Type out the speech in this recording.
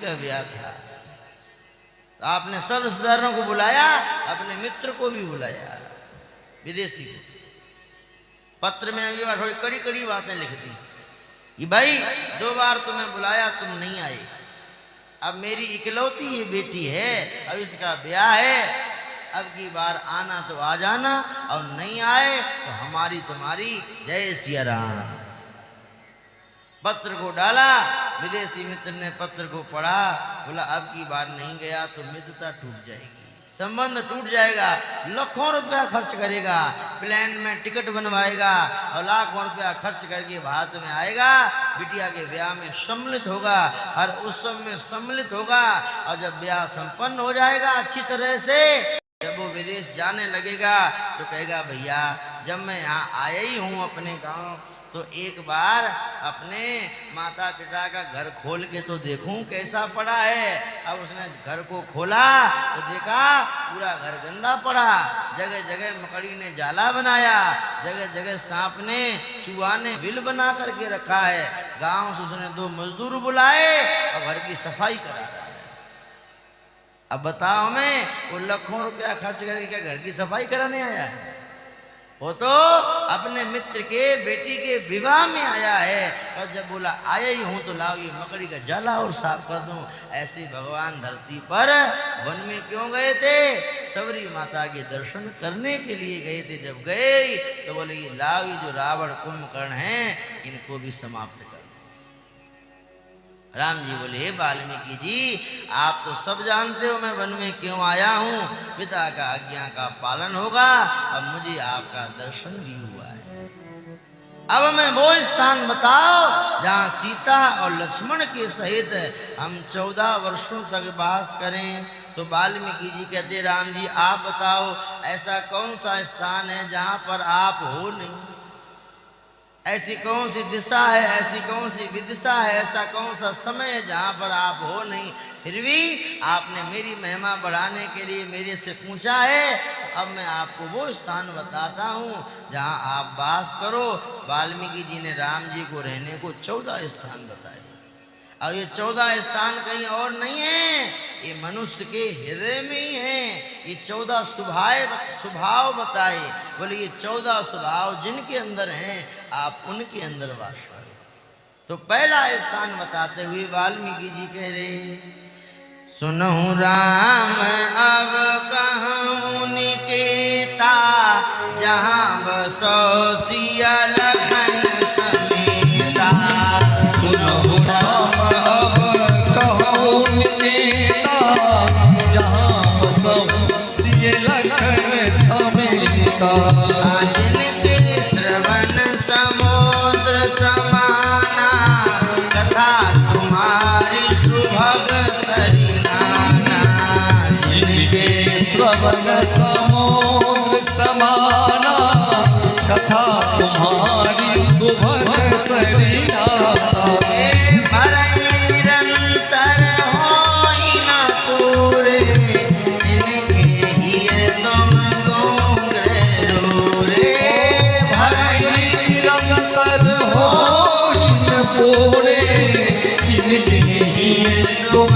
का ब्याह था। तो आपने सब रिश्तेदारों को बुलाया, अपने मित्र को भी बुलाया, विदेशी को। पत्र में अभी बात थोड़ी कड़ी कड़ी बातें लिख दी कि भाई 2 बार तुम्हें बुलाया, तुम नहीं आए। अब मेरी इकलौती ये बेटी है, अब इसका ब्याह है, अब की बार आना तो आ जाना, और नहीं आए तो हमारी तुम्हारी जय सिया राम। पत्र को डाला, विदेशी मित्र ने पत्र को पढ़ा, बोला अब की बार नहीं गया तो मित्रता टूट जाएगी, संबंध टूट जाएगा। लाखों रुपया खर्च करेगा, प्लेन में टिकट बनवाएगा और लाखों रुपया खर्च करके भारत में आएगा, बिटिया के ब्याह में सम्मिलित होगा, हर उत्सव में सम्मिलित होगा, और जब ब्याह संपन्न हो जाएगा अच्छी तरह से, जब वो विदेश जाने लगेगा तो कहेगा भैया जब मैं यहाँ आया ही हूँ अपने गांव, तो एक बार अपने माता पिता का घर खोल के तो देखूं कैसा पड़ा है। अब उसने घर को खोला तो देखा पूरा घर गंदा पड़ा, जगह जगह मकड़ी ने जाला बनाया, जगह जगह सांप ने चूहा ने बिल बना करके रखा है। गांव से उसने 2 मजदूर बुलाए और घर की सफाई करा रहा है। अब बताओ मैं, वो लाखों रुपया खर्च करके क्या घर की सफाई कराने आया है? वो तो अपने मित्र के बेटी के विवाह में आया है। और जब बोला आया ही हूं तो लाओ ये मकड़ी का जाला और साफ कर दूं। ऐसे भगवान धरती पर वन में क्यों गए थे? सबरी माता के दर्शन करने के लिए गए थे। जब गए तो बोले ये लाओ ये जो रावण कुंभकर्ण हैं इनको भी समाप्त कर। राम जी बोले हे वाल्मीकि जी, आप तो सब जानते हो मैं वन में क्यों आया हूँ, पिता का आज्ञा का पालन होगा, अब मुझे आपका दर्शन भी हुआ है। अब मैं वो स्थान बताओ जहाँ सीता और लक्ष्मण के सहित हम 14 वर्षों तक वास करें। तो वाल्मीकि जी कहते राम जी आप बताओ ऐसा कौन सा स्थान है जहाँ पर आप हो नहीं, ऐसी कौन सी दिशा है, ऐसी कौन सी विदिशा है, ऐसा कौन सा समय है जहाँ पर आप हो नहीं। फिर भी आपने मेरी महिमा बढ़ाने के लिए मेरे से पूछा है, अब मैं आपको वो स्थान बताता हूँ जहाँ आप वास करो। वाल्मीकि जी ने राम जी को रहने को 14 स्थान बताए, और ये 14 स्थान कहीं और नहीं है, ये मनुष्य के हृदय में ही है। ये 14 स्वभाव बताए, बोले ये 14 स्वभाव जिनके अंदर हैं आप उनके अंदर वास करो। तो पहला स्थान बताते हुए वाल्मीकि जी कह रहे सुनहु राम अब कहूँ निकेता, जहाँ बसो सिया लखन समेता। सुनहु राम अब कहूँ निकेता, जहाँ बसो सिया लखन समेता। जिनके श्रवण समुद्र समाना, कथा तुम्हारी सुभग सरिनाना। जिनके श्रवण समुद्र समाना, कथा तुम्हारी सुभग सरिनाना। निरंतर होई न पूरे, इनके ही तुम गोंगरे रूरे। निरंतर होई न पूरे, इनके ही तुम